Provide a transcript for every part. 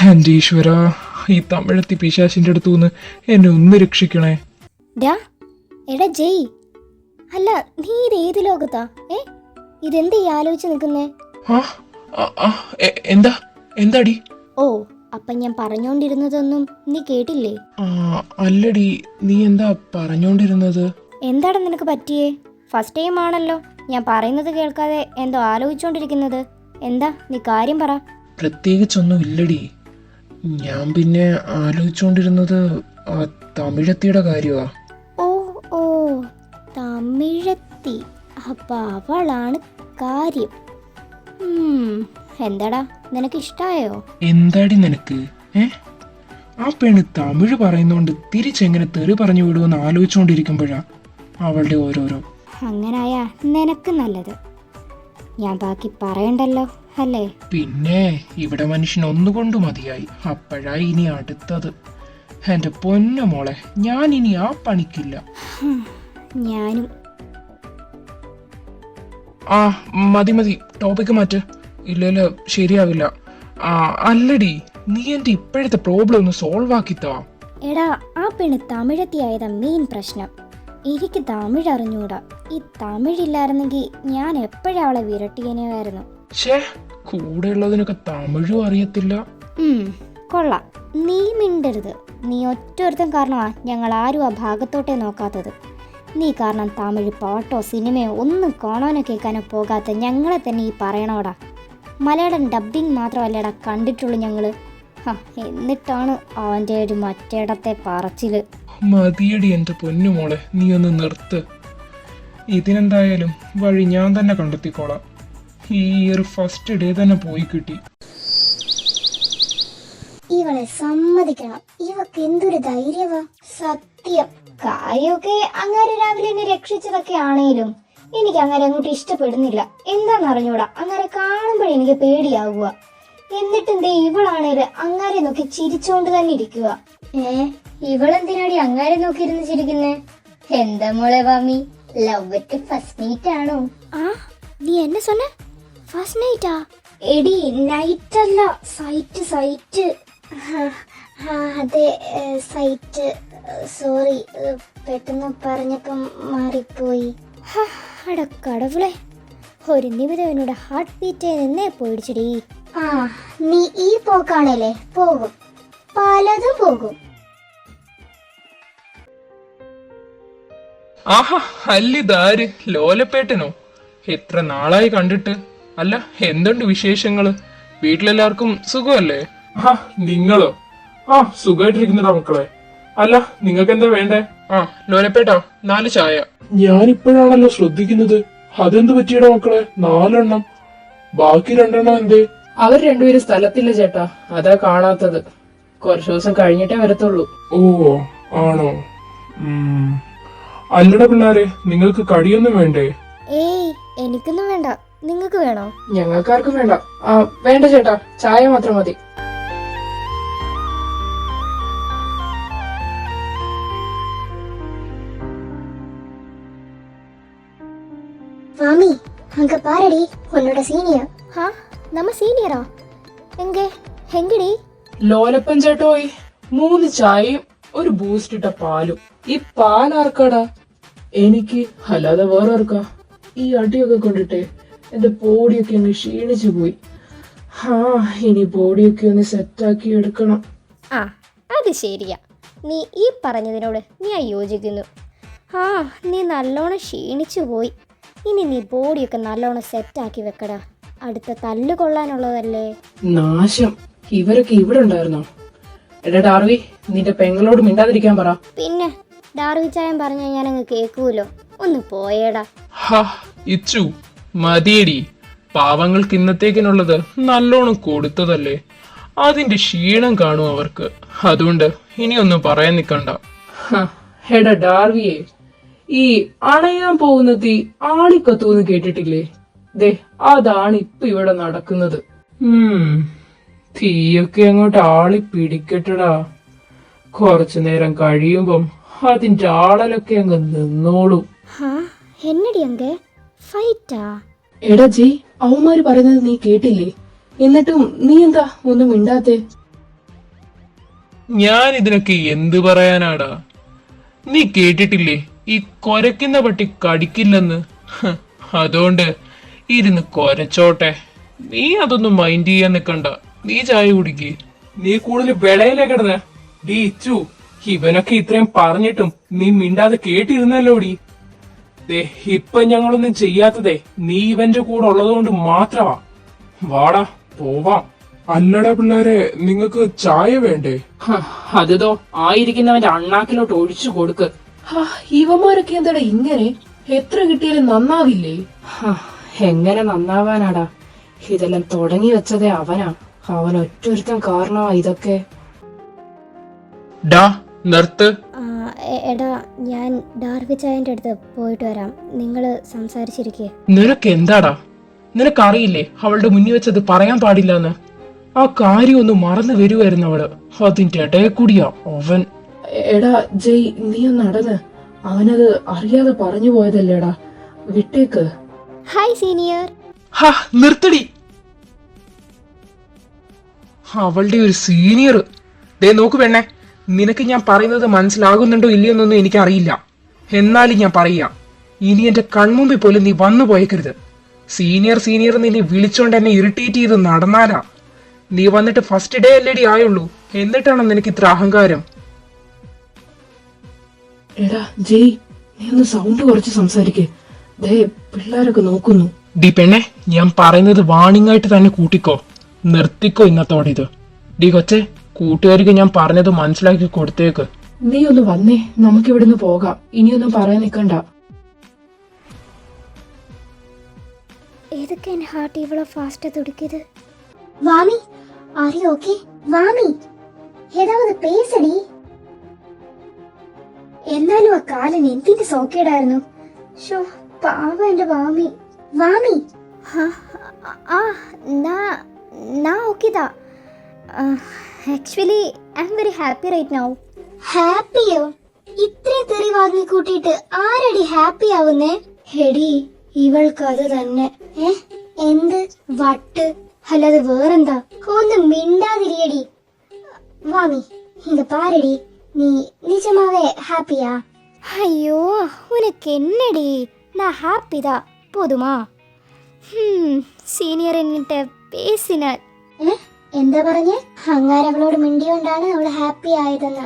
എന്റെ ഈശ്വര, ഈ തമിഴത്തി പിശാശിന്റെ അടുത്തുനിന്ന് എന്നെ ഒന്ന് രക്ഷിക്കണേ. എടാ ജയ്, അല്ല നീ ഇത് ഏത് ലോകത്താ? ഇതെന്താ ഈ ആലോചിച്ച് നിൽക്കുന്നേ? എന്താ എന്താടി? ഓ, അപ്പൊ ഞാൻ പറഞ്ഞോണ്ടിരുന്നതൊന്നും നീ കേട്ടില്ലേ? അല്ലടി, നീ എന്താ പറഞ്ഞോണ്ടിരുന്നത്? എന്താടാ നിനക്ക് പറ്റിയേ? ഫസ്റ്റ് ടൈം ആണല്ലോ ഞാൻ പറയുന്നത് കേൾക്കാതെ എന്തോ ആലോചിച്ചോണ്ടിരിക്കുന്നത്. എന്താ, നീ കാര്യം പറ. പ്രത്യേകിച്ചൊന്നും ഇല്ലടി, ഞാൻ പിന്നെ ആലോചിച്ചോണ്ടിരുന്നത് ആ തമിഴത്തിയുടെ കാര്യമാ. ഓ ഓ, തമിഴത്തി. അപ്പൊ അവളാണ് കാര്യം. എന്താടാ, നിനക്ക് ഇഷ്ടായോ? എന്താടി നിനക്ക്? ആ പെണ്ണ് തമിഴ് പറയുന്നോണ്ട് തിരിച്ചെങ്ങനെ തെറി പറഞ്ഞു വിടുമെന്ന് ആലോചിച്ചോണ്ടിരിക്കുമ്പോഴാ അവളുടെ ഓരോരോ. അങ്ങനായാ നിനക്ക് നല്ലത്. ഞാൻ ബാക്കി പറയണ്ടല്ലോ അല്ലേ? പിന്നെ ഇവിടെ മനുഷ്യൻ ഒന്നുകൊണ്ട് മതിയായി, അപ്പോഴായി ഇനി അടുത്തത്. എന്റെ പൊന്നു മോളെ, ഞാൻ ഇനി ആ പണിക്കില്ല. ഞാനും. മതി മതി, ടോപ്പിക്ക് മാറ്റ്. ഇല്ല ശരിയാവില്ല. അല്ലടി, നീ എന്റെ ഇപ്പോഴത്തെ പ്രോബ്ലം ഒന്ന് സോൾവ് ആക്കിത്താ. എടാ, ആ പെണ്ണ് തമിഴത്തിയായതാ മെയിൻ പ്രശ്നം. എനിക്ക് തമിഴ് അറിഞ്ഞൂടാ. ഈ തമിഴില്ലായിരുന്നെങ്കിൽ ഞാൻ എപ്പോഴും അവളെ വിരട്ടിയനെയായിരുന്നു. കൂടെ ഉള്ളതിനൊക്കെ തമിഴും അറിയത്തില്ല. കൊള്ളാം, നീ മിണ്ടരുത്. നീ ഒറ്റൊരുത്തൻ കാരണമാ ഞങ്ങൾ ആരും ആ ഭാഗത്തോട്ടേ നോക്കാത്തത്. നീ കാരണം തമിഴ് പാട്ടോ സിനിമയോ ഒന്നും കാണാനോ കേൾക്കാനോ പോകാത്ത ഞങ്ങളെ തന്നെ ഈ പറയണോടാ. മലയാളം ഡബ്ബിങ് മാത്രമല്ലടാ കണ്ടിട്ടുള്ളൂ ഞങ്ങള്. എന്നിട്ടാണ് അവൻ്റെ ഒരു മറ്റേടത്തെ പറച്ചില്. മതിയടി എന്റെ പൊന്നു മോളെ, നീ ഒന്ന് നിർത്ത്. ഇതിനെന്തായാലും വഴി ഞാൻ തന്നെ കണ്ടെത്തിക്കോളാം. ഈ ഒരു ഫസ്റ്റ് ഡേ തന്നെ പോയി കിട്ടി. ഇവളെ സമ്മതിക്കണം, ഇവക്ക് എന്തൊരു ധൈര്യവാ. സത്യം. കാര്യമൊക്കെ അങ്ങാരെ രാവിലെ എന്നെ രക്ഷിച്ചതൊക്കെ ആണേലും എനിക്ക് അങ്ങനെ അങ്ങോട്ട് ഇഷ്ടപ്പെടുന്നില്ല. എന്താന്ന് അറിഞ്ഞൂടാ, അങ്ങനെ കാണുമ്പോഴേ എനിക്ക് പേടിയാവുക. എന്നിട്ടെന്തേ ഇവളാണേല് അങ്ങാരെ നോക്കി ചിരിച്ചോണ്ട് തന്നെ ഇരിക്കുക. ഇവളെന്തിനാടി അങ്ങാരെ നോക്കി ഇരുന്ന് ചിരിക്കുന്നേ? എന്താ മോളെ വാമി, ലവ് അറ്റ് ഫസ്റ്റ് നൈറ്റ് ആണോ? നീ എന്നെ சொன்ன ഫസ്റ്റ് നൈറ്റാ? എടി നൈറ്റ് അല്ല, സൈറ്റ്. അതെ സൈറ്റ്. സോറി, പെട്ടെന്ന് പറഞ്ഞപ്പം മാറിപ്പോയി. കടവുളെ, ഒരു നിമിഷം എന്നോട് ഹാർട്ട് ബീറ്റ് നിന്നേ പോയിടിച്ചടി. നീ ഈ പോക്കാണല്ലേ? പോകും, പലതും പോകും. അല്ലിതാര്, ലോലപ്പേട്ടനോ? എത്ര നാളായി കണ്ടിട്ട്. അല്ല, എന്തുണ്ട് വിശേഷങ്ങള്? വീട്ടിലെല്ലാവർക്കും സുഖമല്ലേ? നിങ്ങളോ? സുഖമായിട്ടിരിക്കുന്നതാ മക്കളെ. അല്ല, നിങ്ങൾക്ക് എന്താ വേണ്ടേ? ലോലപ്പേട്ടാ, 4 ചായ. ഞാനിപ്പോഴാണല്ലോ ശ്രദ്ധിക്കുന്നത്. അതെന്ത് പറ്റിയടാ മക്കളെ? 4 എണ്ണം. ബാക്കി 2 എണ്ണം എന്തേ? അവർ രണ്ടുപേരും സ്ഥലത്തില്ല ചേട്ടാ, അതാ കാണാത്തത്. കുറച്ചു ദിവസം കഴിഞ്ഞിട്ടേ വരത്തുള്ളൂ. ഓ, ആണോ? അല്ലട പിള്ളാരെ, നിങ്ങൾക്ക് കടിയൊന്നും വേണ്ടേ? ഏയ്, എനിക്കൊന്നും വേണ്ട. നിങ്ങൾക്ക് വേണോ? ഞങ്ങൾക്കാർക്കും വേണ്ട. വേണ്ട ചേട്ടാ, ചായ മാത്രം മതി. வாமி, அங்க பாருடி, உன்னோட சீனியர். நம்ம சீனியரா? എങ്കടി? ലോലപ്പൻ ചേട്ടോയ്, 3 ചായയും ഒരു ബൂസ്റ്റ് ഇട്ട പാലും. ഈ പാൽ ആർക്കാടാ? എനിക്ക്, അല്ലാതെ വേറെ ആർക്കാ? ഈ അടിയൊക്കെ കൊണ്ടിട്ടേ എന്റെ ബോഡിയൊക്കെ അങ്ങ് ക്ഷീണിച്ചു പോയി. ഇനി ബോഡിയൊക്കെ ഒന്ന് സെറ്റാക്കി എടുക്കണം. അത് ശരിയാ. നീ ഈ പറഞ്ഞതിനോട് ഞാൻ യോജിക്കുന്നു. നീ നല്ലോണം ക്ഷീണിച്ചു പോയി. ഇനി നീ ബോഡിയൊക്കെ നല്ലോണം സെറ്റാക്കി വെക്കടാ. അടുത്ത തല്ല് കൊള്ളാനുള്ളതല്ലേ. നാശം, ഇവരൊക്കെ ഇവിടെ ഉണ്ടായിരുന്നോ? എടാ ഡാർവി, നിന്റെ പെങ്ങളോട് മിണ്ടാതിരിക്കാൻ പറ. പിന്നെ ഡാർവി ചായം പറഞ്ഞ ഞാനങ്ങ് കേൾക്കൂലോ. ഒന്ന് പോയേടാ. ഇച്ചു മതിയടി, പാവങ്ങൾക്ക് ഇന്നത്തേക്കിനുള്ളത് നല്ലോണം കൊടുത്തതല്ലേ. അതിന്റെ ക്ഷീണം കാണും അവർക്ക്. അതുകൊണ്ട് ഇനിയൊന്നും പറയാൻ നിക്കണ്ട. എടാ ഡാർവിയെ, ഈ അണയാൻ പോകുന്ന തീ ആളിക്കത്തൂന്ന് കേട്ടിട്ടില്ലേ? ദേ, അതാണ് ഇപ്പൊ ഇവിടെ നടക്കുന്നത്. തീയൊക്കെ അങ്ങോട്ട് ആളി പിടിക്കട്ടടാ. കുറച്ചു നേരം കഴിയുമ്പം അതിന്റെ ആളലൊക്കെ അങ്ങ് നിന്നോളും. എന്നടി അങ്ങ് ഫൈറ്റാ? എടാ ജി, അവന്മാര് പറയുന്നത് നീ കേട്ടില്ലേ? എന്നിട്ടും നീ എന്താ ഒന്നും മിണ്ടാത്തെ? ഞാൻ ഇതിനൊക്കെ എന്ത് പറയാനാടാ? നീ കേട്ടിട്ടില്ലേ ഈ കൊരക്കുന്ന പട്ടി കടിക്കില്ലെന്ന്? ഹ്, അതുകൊണ്ട് ഇരുന്ന് കൊരച്ചോട്ടെ. നീ അതൊന്നും മൈൻഡ് ചെയ്യാൻ നിക്കണ്ട. നീ ചായ കുടിക്ക്. നീ കൂടുതൽ വെളയിലേ കിടന്ന് ഡീ ഇച്ചു. ഇവനൊക്കെ ഇത്രയും പറഞ്ഞിട്ടും നീ മിണ്ടാതെ കേട്ടിരുന്നല്ലോടി. ദേ ഇപ്പൊ ഞങ്ങളൊന്നും ചെയ്യാത്തതേ നീ ഇവന്റെ കൂടെ ഉള്ളതുകൊണ്ട് മാത്രമാ. വാടാ പോവാം. അല്ലടാ പിള്ളേരെ, നിങ്ങൾക്ക് ചായ വേണ്ടേ? അതോ ആയിരിക്കുന്നവന്റെ അണ്ണാക്കിലോട്ട് ഒഴിച്ചു കൊടുക്ക്. ഇവന്മാരൊക്കെ എന്താടാ ഇങ്ങനെ? എത്ര കിട്ടിയാലും നന്നാവില്ലേ? എങ്ങനെ നന്നാവാനാടാ? ഇതെല്ലാം തുടങ്ങി വെച്ചതേ അവനാ. അവൻ ഒറ്റൊരുത്തൻ കാരണമാ ഇതൊക്കെ. ഡാ നിർത്ത്. എടാ ഞാൻ ഡാർവി ചായന്റെ അടുത്ത് പോയിട്ട് വരാം. നിങ്ങള് സംസാരിച്ചിരിക്കേ. നിനക്ക് എന്താടാ? നിനക്കറിയില്ലേ അവളുടെ മുന്നിൽ വെച്ചത് പറയാൻ പാടില്ലെന്ന്? ആ കാര്യം ഒന്ന് മറന്നു വരുമായിരുന്നു അവള്. അതിന്റെ ഇടയിൽ കൂടിയാ അവൻ. എടാ ജയ്, നീ ഒന്ന് നടന്ന്. അവനത് അറിയാതെ പറഞ്ഞു പോയതല്ലേടാ, വിട്ടേക്ക്. Hi senior. ഹാ നിർത്തടി. അവളുടെ ഒരു സീനിയർ. ദേ നോക്ക് പെണ്ണെ, നിനക്ക് ഞാൻ പറയുന്നത് മനസ്സിലാകുന്നുണ്ടോ ഇല്ലയോന്നൊന്നും എനിക്കറിയില്ല. എന്നാലും ഞാൻ പറയാം, ഇനി എന്റെ കൺമുമ്പിൽ പോലും നീ വന്നു പോയേക്കരുത്. സീനിയർ സീനിയർ നിന്നെ വിളിച്ചോണ്ട് എന്നെ ഇറിറ്റേറ്റ് ചെയ്ത് നടന്നാലാ. നീ വന്നിട്ട് ഫസ്റ്റ് ഡേ അല്ലേടി ആയുള്ളൂ, എന്നിട്ടാണോ നിനക്ക് ഇത്ര അഹങ്കാരം? എടാ ജയ്, നീ ഒന്ന് സൗണ്ട് കുറച്ച് സംസാരിക്കേ. ദേ പിള്ളേരൊക്കെ നോക്കുന്നു. ഡി പെണ്ണെ, ഞാൻ പറയുന്നത് വാണിംഗ് ആയിട്ട് തന്നെ കൂട്ടിക്കോ. നിർത്തിക്കോ ഇന്നത്തോടെ ഇത്. ഡി കൊച്ചെ, കൂട്ടുകാർക്ക് ഞാൻ പറഞ്ഞത് മനസ്സിലാക്കി കൊടുത്തേക്ക്. നീ ഒന്ന് വന്നേ, നമുക്ക് ഇവിടുന്ന് പോകാം. ഇനിയൊന്നും പറയാൻ നിക്കണ്ട. ഏതൊക്കെ എന്റെ ഹാർട്ട് ഇവളെ ഫാസ്റ്റ് തുടിക്കത്. വാമി, ആർ യു ഓക്കേ? വാമി, ഏതാവത് പേസടി. എന്നാലും ആ കാലൻ എന്തിന്റെ സോക്കേടായിരുന്നു. ഷോ പാവ എന്റെ വാമി. വാമി നാ ഓക്കേതാ. Actually I am very happy right now. ഹാപ്പിയോ? ഇത്രയും തെറി വാങ്ങി കൂട്ടിയിട്ട് ആരടി ഹാപ്പി ആവുന്നേ? ഹെടി ഇവൾക്ക് അത് തന്നെ. എന്ത് വട്ട് അല്ലാതെ വേറെന്താ? ഒന്ന് മിണ്ടാതിരിയടി. വാമി ഇങ്ങ പാരടി, നീ നിജമാവേ ഹാപ്പിയാ? അയ്യോ ഉനക്ക് എന്നടി, നാ ഹാപ്പിതാ പോതുമാ. സീനിയർ എന്നിട്ട് പേസിന. എന്താ പറഞ്ഞേ? അങ്ങനെ അവളോട് മിണ്ടിയോണ്ടാണ് അവൾ ഹാപ്പി ആയതെന്ന്.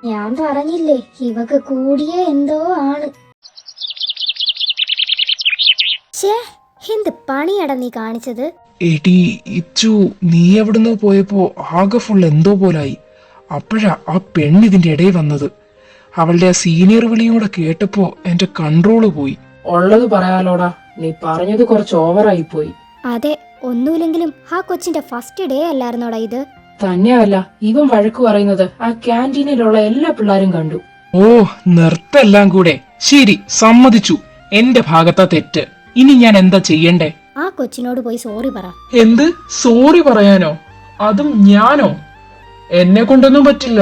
ഞാൻ പറഞ്ഞില്ലേ ഇവക്ക് കൂടിയ എന്തോ ആണ്. എന്ത് പണിയടാ നീ കാണിച്ചത്? എടി ഇച്ചു, നീ എവിടുന്നോ പോയപ്പോ ആകെ ഫുൾ എന്തോ പോലായി. അപ്പോഴാ ആ പെണ്ണിതിന്റെ ഇടയിൽ വന്നത്. അവളുടെ ആ സീനിയർ വിളിയോടെ കേട്ടപ്പോ എന്റെ കൺട്രോള് പോയി. ഉള്ളത് പറയാലോടാ, നീ പറഞ്ഞത് കുറച്ച് ഓവറായി പോയി. അതെ, ഒന്നുമില്ലെങ്കിലും ആ കൊച്ചിന്റെ ഫസ്റ്റ് ഡേ അല്ലായിരുന്നോടാ ഇത്. തന്നെയല്ല, ഇവൻ വഴക്ക് പറയുന്നത് ആ ക്യാൻറ്റീനിലുള്ള എല്ലാ പിള്ളേരും കണ്ടു. ഓ നിർക്കെല്ലാം കൂടെ. ശരി, സമ്മതിച്ചു, എന്റെ ഭാഗത്താ തെറ്റ്. ഇനി ഞാൻ എന്താ ചെയ്യണ്ടേ? ആ കൊച്ചിനോട് പോയി സോറി പറ. എന്ത് സോറി പറയാനോ? അതും ഞാനോ? എന്നെ കൊണ്ടൊന്നും പറ്റില്ല.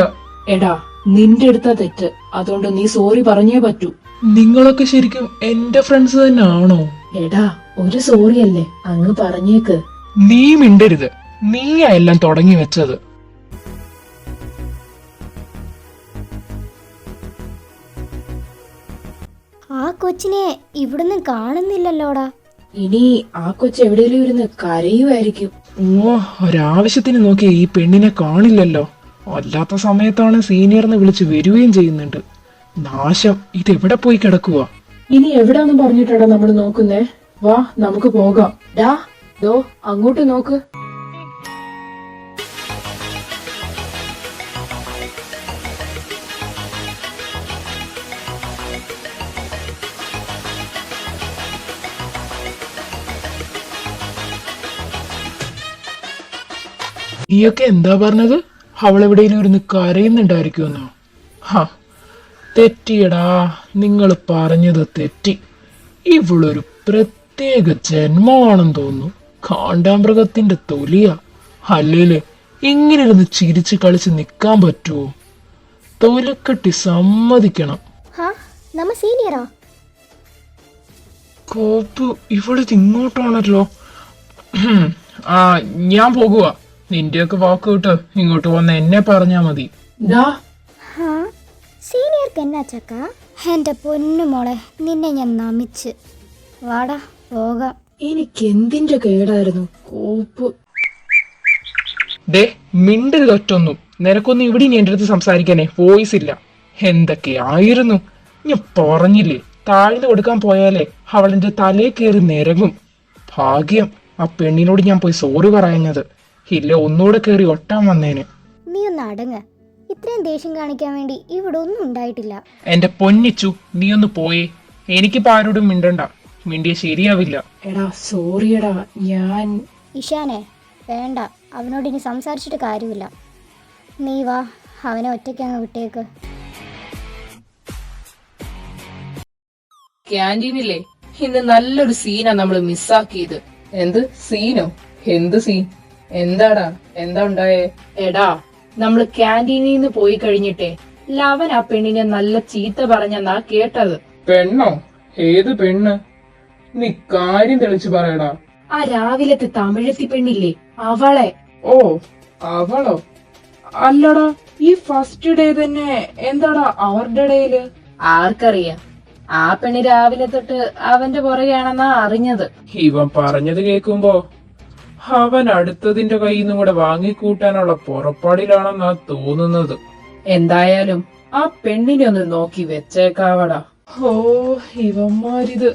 എടാ നിന്റെ അടുത്താ തെറ്റ്, അതുകൊണ്ട് നീ സോറി പറഞ്ഞേ പറ്റൂ. നിങ്ങളൊക്കെ ശരിക്കും എന്റെ ഫ്രണ്ട്സ് തന്നെ ആണോ? എടാ ഒരു സോറി അല്ലേ, അങ്ങ് പറഞ്ഞേക്ക്. നീ മിണ്ടരുത്. നീയാ എല്ലാം തുടങ്ങി വെച്ചത്. ആ കൊച്ചിനെ ഇവിടുന്ന് കാണുന്നില്ലല്ലോടാ. ഇനി ആ കൊച്ചു എവിടെയെങ്കിലും ഇരുന്ന് കരയുമായിരിക്കും. ഓ, ഒരാവശ്യത്തിന് നോക്കിയ ഈ പെണ്ണിനെ കാണില്ലല്ലോ. അല്ലാത്ത സമയത്താണ് സീനിയറിനെ വിളിച്ച് വരികയും ചെയ്യുന്നുണ്ട്. നാശം, ഇതെവിടെ പോയി കിടക്കുക? ഇനി എവിടാന്ന് പറഞ്ഞിട്ടാടാ നമ്മൾ നോക്കുന്നേ? വാ നമുക്ക് പോകാം. ഡാ ദോ അങ്ങോട്ട് നോക്ക്. ഈയൊക്കെ എന്താ പറഞ്ഞത്? അവളെവിടെയും ഇരുന്ന് കരയുന്നുണ്ടായിരിക്കുമെന്നോ? ഹാ, തെറ്റിയടാ, നിങ്ങൾ പറഞ്ഞത് തെറ്റി. ഇവളൊരു പ്രത്യേക ജന്മമാണെന്ന് തോന്നുന്നു. കാണ്ടാമൃഗത്തിന്റെ തൊലിയാ. അല്ലേല് ഇങ്ങനെ ഇരുന്ന് ചിരിച്ച് കളിച്ച് നിക്കാൻ പറ്റുമോ? തൊലിക്കെട്ടി സമ്മതിക്കണം. നമ്മ സീനിയറാ? കോപ്പ്, ഇവളിത് ഇങ്ങോട്ടാണല്ലോ. ആ, ഞാൻ പോകുക. നിന്റെയൊക്കെ വാക്ക് കേട്ട് ഇങ്ങോട്ട് വന്ന് എന്നെ പറഞ്ഞാ മതി. ഡാ ഹാ സീനിയർക്ക് എന്നാ ചക്ക? എന്റെ പൊന്നു മോളെ, നിന്നെ ഞാൻ നമിച്ച്. വാടാ പോകാം. എനിക്ക് എന്തിന്റെ കേടായിരുന്നു കോപ്പ്. ദേ മിണ്ടരുത് ഒറ്റൊന്നും. നിനക്കൊന്നും ഇവിടെ ഇനി എന്റെ അടുത്ത് സംസാരിക്കാനേ വോയിസ് ഇല്ല. എന്തൊക്കെയായിരുന്നു ഞാൻ പറഞ്ഞില്ലേ, താഴ്ന്നു കൊടുക്കാൻ പോയാലേ അവളെന്റെ തലേ കയറി നിരങ്ങും. ഭാഗ്യം ആ പെണ്ണിനോട് ഞാൻ പോയി സോറി പറയാഞ്ഞത്. ഇല്ല ഒന്നുകൂടെ കയറി ഒട്ടാൻ വന്നേന്. നീ ഒന്ന് അടങ്ങ്. ഇത്രയും ദേഷ്യം കാണിക്കാൻ വേണ്ടി ഇവിടെ ഒന്നും ഉണ്ടായിട്ടില്ല. എന്റെ പൊന്നിച്ചു, നീ ഒന്ന് പോയേ. എനിക്കിപ്പോ ആരോടും മിണ്ടണ്ട. മിണ്ടിയ ശരിയാവില്ല. എടാ സോറിയടാ, ഞാൻ ഇഷാനെ വേണ്ട, അവനോട് ഇനി സംസാരിച്ചിട്ട് കാര്യമില്ല. നീ വാ, അവനെ ഒറ്റയ്ക്ക് അങ്ങ് വിട്ടേക്ക്. ക്യാൻറ്റീനില്ലേ ഇന്ന് നല്ലൊരു സീനാ നമ്മള് മിസ്സാക്കിയത്. എന്ത് സീനോ? എന്ത് സീൻ? എന്താടാ, എന്താ ഉണ്ടായേ? എടാ നമ്മള് ക്യാൻറ്റീനിൽ നിന്ന് പോയി കഴിഞ്ഞിട്ടേ ലവൻ ആ പെണ്ണിനെ നല്ല ചീത്ത പറഞ്ഞെന്നാ കേട്ടത്. പെണ്ണോ? ഏത് പെണ്ണ്? നീ കാര്യം തെളിച്ചു പറയടാ. ആ രാവിലത്തെ തമിഴത്തി പെണ്ണില്ലേ, അവളെ. ഓ അവളോ? അല്ലടാ ഈ ഫസ്റ്റ് ഡേ തന്നെ എന്താടാ അവരുടെ ഇടയില്? ആർക്കറിയാം, ആ പെണ്ണ് രാവിലെ തൊട്ട് അവന്റെ പുറകെയാണെന്നാ അറിഞ്ഞത്. ഇവൻ പറഞ്ഞത് കേൾക്കുമ്പോ അവൻ അടുത്തതിന്റെ കയ്യിൽ നിന്നും കൂടെ വാങ്ങിക്കൂട്ടാനുള്ള പുറപ്പാടിലാണെന്നാ തോന്നുന്നത്. എന്തായാലും ആ പെണ്ണിനെ ഒന്ന് നോക്കി വെച്ചേക്കാവടാ. ഓ ഇവന്മാരിത്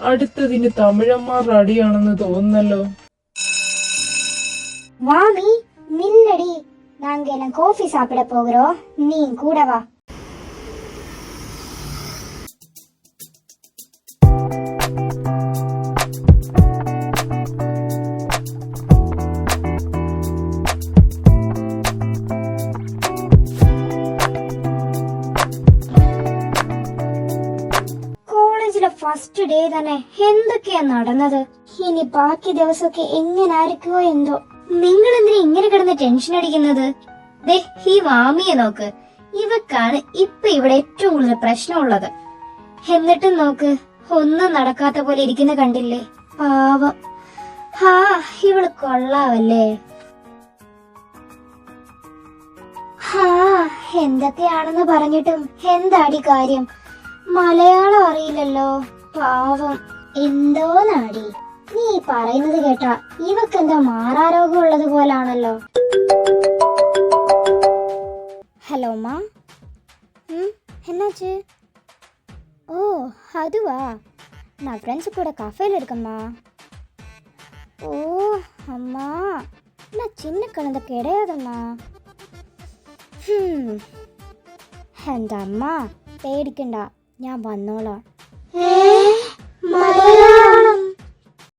അടുത്തതിന് തമിഴന്മാരുടെ അടിയാണെന്ന് തോന്നുന്നല്ലോ. വാമി നില്ലടി, நாங்க எல்லாம் கோஃபி சாப்பிட போகிறோம், நீ கூட வா. കോളേജിലെ ഫസ്റ്റ് ഡേ തന്നെ എന്തൊക്കെയാ നടന്നത്. ഇനി ബാക്കി ദിവസമൊക്കെ എങ്ങനായിരിക്കുമോ എന്തോ. നിങ്ങൾ എന്തിനാ ഇങ്ങനെ കിടന്ന് ടെൻഷൻ അടിക്കുന്നത്? ദേ ഈ വാമിയെ നോക്ക്, ഇവക്കാണ് ഇപ്പൊ ഇവിടെ ഏറ്റവും കൂടുതൽ പ്രശ്നമുള്ളത്. എന്നിട്ടും നോക്ക്, ഒന്നും നടക്കാത്ത പോലെ ഇരിക്കുന്ന കണ്ടില്ലേ, പാവം. ഹാ ഇവള് കൊള്ളാവല്ലേ. ഹാ എന്തൊക്കെയാണെന്ന് പറഞ്ഞിട്ടും എന്താടി കാര്യം? മലയാളം അറിയില്ലല്ലോ, പാവം. എന്തോ നാടി നീ പറയുന്നത് കേട്ടാ ഇവക്കെന്താ മാറാരോഗം ഉള്ളത് പോലാണല്ലോ. ഹലോ അമ്മ. என்னாச்சு? ஓ அதுவா, நான் ஃப்ரெண்ட்ஸு கூட கஃபேல இருக்கேம்மா. ஓ அம்மா, நான் சின்ன குழந்தை கிடையாதம்மா. എൻ്റെ അമ്മ പേടിക്കണ്ട, ഞാൻ വന്നോളാം. മലയാളം